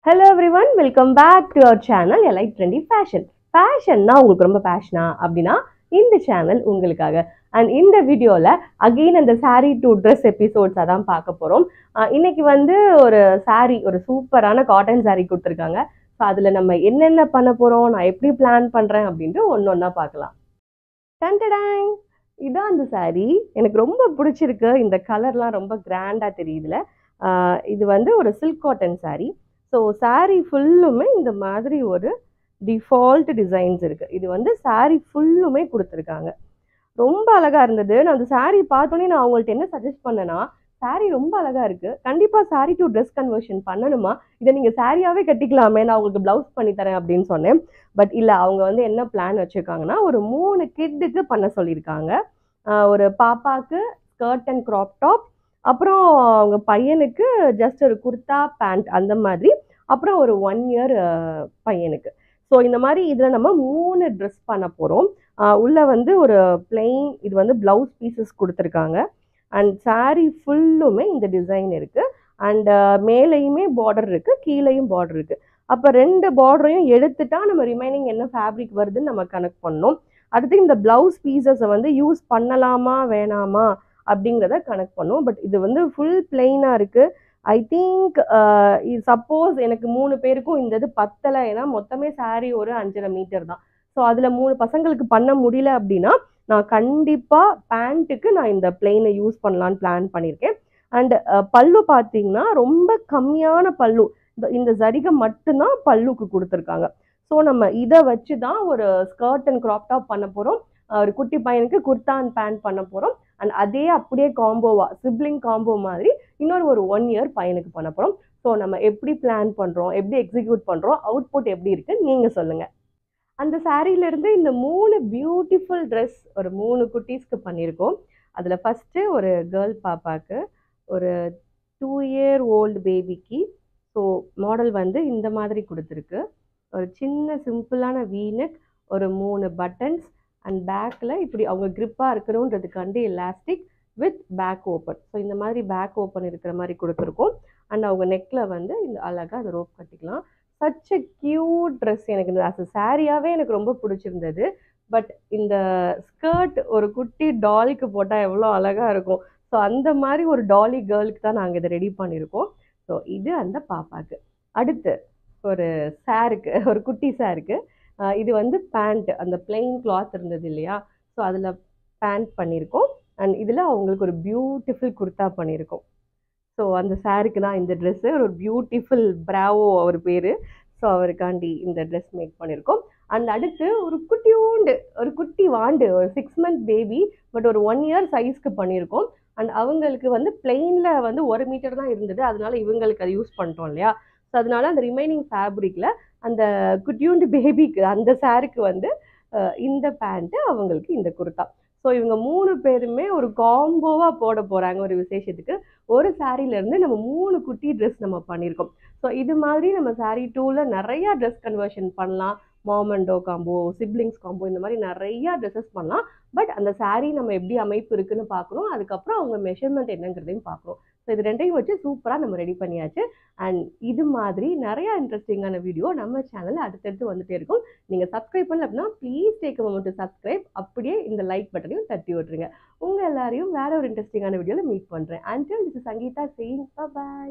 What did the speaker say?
Hello everyone, welcome back to our channel Elite Trendy Fashion. Fashion-na உங்களுக்கு ரொம்ப பேஷனா அப்படின்னா இந்த சேனல் உங்களுக்காக. அண்ட் இந்த வீடியோல அகெயின் அந்த saree to dress எபிசோட்ஸ் தான் பார்க்க போறோம். இன்னைக்கு வந்து ஒரு saree, ஒரு சூப்பரான காட்டன் saree கொடுத்துருக்காங்க. ஸோ அதில் நம்ம என்னென்ன பண்ண போறோம், நான் எப்படி பிளான் பண்றேன் அப்படின்ட்டு ஒன்னொன்னா பார்க்கலாம். டன்டடாங், இதான் அந்த saree. எனக்கு ரொம்ப பிடிச்சிருக்கு. இந்த கலர்லாம் ரொம்ப கிராண்டா தெரியுதுல. இது வந்து ஒரு silk cotton saree. So saree ஃபுல்லுமே இந்த மாதிரி ஒரு டிஃபால்ட் டிசைன்ஸ் இருக்கு. இது வந்து saree ஃபுல்லுமே கொடுத்துருக்காங்க. ரொம்ப அழகா இருந்தது. நான் அந்த saree பார்த்தோன்னே நான் அவங்கள்ட்ட என்ன சஜஸ்ட் பண்ணேன்னா, saree ரொம்ப அழகா இருக்கு, கண்டிப்பா saree டு ட்ரெஸ் கன்வர்ஷன் பண்ணணுமா, இதை நீங்க சாரியாவே கட்டிக்கலாமே, நான் உங்களுக்கு பிளவுஸ் பண்ணி தரேன் அப்படின்னு சொன்னேன். பட் இல்லை, அவங்க வந்து என்ன பிளான் வச்சிருக்காங்கன்னா, ஒரு 3 கிட்டுக்கு பண்ண சொல்லியிருக்காங்க. ஒரு பாப்பாக்கு ஸ்கர்ட் அண்ட் கிராப் டாப், அப்புறம் அவங்க பையனுக்கு ஜஸ்ட் ஒரு குர்தா பேண்ட் அந்த மாதிரி, அப்புறம் ஒரு 1 இயர் பையனுக்கு. ஸோ இந்த மாதிரி இதில் நம்ம 3 ட்ரெஸ் பண்ண போகிறோம். உள்ள வந்து ஒரு பிளெயின், இது வந்து பிளவுஸ் பீசஸ் கொடுத்துருக்காங்க. அண்ட் saree ஃபுல்லுமே இந்த டிசைன் இருக்கு. அண்ட் மேலேயுமே பார்டர் இருக்கு, கீழேயும் பார்டர் இருக்கு. அப்போ 2 பார்டரையும் எடுத்துட்டா நம்ம ரிமைனிங் என்ன ஃபேப்ரிக் வருதுன்னு நம்ம கனெக்ட் பண்ணோம். அடுத்து இந்த பிளவுஸ் பீசஸை வந்து யூஸ் பண்ணலாமா வேணாமா அப்படிங்கிறத கனெக்ட் பண்ணும். பட் இது வந்து ஃபுல் பிளெயினாக இருக்கு. ஐ திங்க் சப்போஸ் எனக்கு 3 பேருக்கும் இந்த இது பத்தலை, ஏன்னா மொத்தமே saree ஒரு 5.5 மீட்டர் தான். ஸோ அதில் 3 பசங்களுக்கு பண்ண முடியல அப்படின்னா நான் கண்டிப்பாக பேண்ட்டுக்கு நான் இந்த பிளெயினை யூஸ் பண்ணலான்னு பிளான் பண்ணியிருக்கேன். அண்ட் பல்லு பார்த்தீங்கன்னா ரொம்ப கம்மியான பல்லு, இந்த ஜரிகை மட்டும்தான் பல்லுக்கு கொடுத்துருக்காங்க. ஸோ நம்ம இதை வச்சு தான் ஒரு ஸ்கர்ட் அண்ட் கிராப் டாப் பண்ண போகிறோம். ஒரு குட்டி பையனுக்கு குர்தா அண்ட் பேண்ட் பண்ண போகிறோம். அண்ட் அதே அப்படியே காம்போவா, சிப்ளிங் காம்போ மாதிரி இன்னொரு ஒரு 1 இயர் பையனுக்கு பண்ண போகிறோம். ஸோ நம்ம எப்படி பிளான் பண்ணுறோம், எப்படி எக்ஸிக்யூட் பண்ணுறோம், அவுட்புட் எப்படி இருக்குன்னு நீங்கள் சொல்லுங்கள். அந்த சாரீலேருந்து இந்த 3 பியூட்டிஃபுல் ட்ரெஸ் ஒரு 3 குட்டீஸ்க்கு பண்ணியிருக்கோம். அதில் ஃபஸ்ட்டு ஒரு கேர்ள் பாப்பாவுக்கு, ஒரு 2 இயர் ஓல்டு பேபிக்கு. ஸோ மாடல் வந்து இந்த மாதிரி கொடுத்துருக்கு. ஒரு சின்ன சிம்பிளான வீனக், ஒரு 3 பட்டன்ஸ், அண்ட் பேக்கில் இப்படி அவங்க க்ரிப்பாக இருக்கணுன்றதுக்காண்டி elastic with back open. So இந்த மாதிரி பேக் ஓப்பன் இருக்கிற மாதிரி கொடுத்துருக்கோம். அண்ட் அவங்க நெக்கில் வந்து இந்த அழகாக அந்த ரோப் கட்டிக்கலாம். Such a cute dress. எனக்கு இந்த அஸ் சாரியாகவே எனக்கு ரொம்ப பிடிச்சிருந்தது. பட் இந்த ஸ்கர்ட் ஒரு குட்டி டாலிக்கு போட்டால் எவ்வளோ அழகாக இருக்கும். ஸோ அந்த மாதிரி ஒரு டாலி கேர்ளுக்கு தான் நாங்கள் இதை ரெடி பண்ணியிருக்கோம். ஸோ இது அந்த பாப்பாவுக்கு. அடுத்து ஒரு சாருக்கு, ஒரு குட்டி சாருக்கு, இது வந்து பேண்ட், அந்த பிளெயின் கிளாத் இருந்தது இல்லையா, ஸோ அதில் பேண்ட் பண்ணியிருக்கோம். அண்ட் இதில் அவங்களுக்கு ஒரு பியூட்டிஃபுல் குர்தா பண்ணியிருக்கோம். ஸோ அந்த சாருக்கு தான் இந்த ட்ரெஸ்ஸு. ஒரு பியூட்டிஃபுல் பிராவோ அவர் பேர். ஸோ அவருக்காண்டி இந்த ட்ரெஸ் மேக் பண்ணியிருக்கோம். அண்ட் அடுத்து ஒரு குட்டியூண்டு, ஒரு குட்டி வாண்டு, ஒரு 6 மந்த் பேபி, பட் ஒரு 1 இயர் சைஸ்க்கு பண்ணியிருக்கோம். அண்ட் அவங்களுக்கு வந்து பிளெயினில் வந்து 1 மீட்டர் தான் இருந்தது, அதனால இவங்களுக்கு அதை யூஸ் பண்ணிட்டோம் இல்லையா. ஸோ அதனால அந்த ரிமைனிங் ஃபேப்ரிக்கில் அந்த குட்டியூண்டு பேபிக்கு, அந்த சாருக்கு வந்து இந்த பேண்ட்டு, அவங்களுக்கு இந்த குர்தா. ஸோ இவங்க 3 பேருமே ஒரு காம்போவாக போட போகிறாங்க ஒரு விசேஷத்துக்கு. ஒரு சாரீலேருந்து நம்ம 3 குட்டி ட்ரெஸ் நம்ம பண்ணியிருக்கோம். ஸோ இது மாதிரி நம்ம saree 2ல் நிறையா ட்ரெஸ் கன்வர்ஷன் பண்ணலாம். மாமண்டோ காம்போ, சிப்ளிங்ஸ் காம்போ, இந்த மாதிரி நிறையா ட்ரெஸ்ஸஸ் பண்ணலாம். பட் அந்த saree நம்ம எப்படி அமைப்பு இருக்குன்னு பார்க்கணும். அதுக்கப்புறம் அவங்க மெஷர்மெண்ட் என்னங்கிறதையும் பார்க்கணும். ஸோ இது 2யும் வச்சு சூப்பராக நம்ம ரெடி பண்ணியாச்சு. அண்ட் இது மாதிரி நிறையா இன்ட்ரெஸ்டிங்கான வீடியோ நம்ம சேனலில் அடுத்தடுத்து வந்துட்டே இருக்கும். நீங்கள் சப்ஸ்கிரைப் பண்ணல அப்படின்னா please take a moment to subscribe. அப்படியே இந்த லைக் பட்டனையும் தட்டி விட்டுருங்க. உங்கள் எல்லாரையும் வேற ஒரு இன்ட்ரெஸ்டிங்கான வீடியோவில் மீட் பண்ணுறேன். Until this is Sangeetha saying by.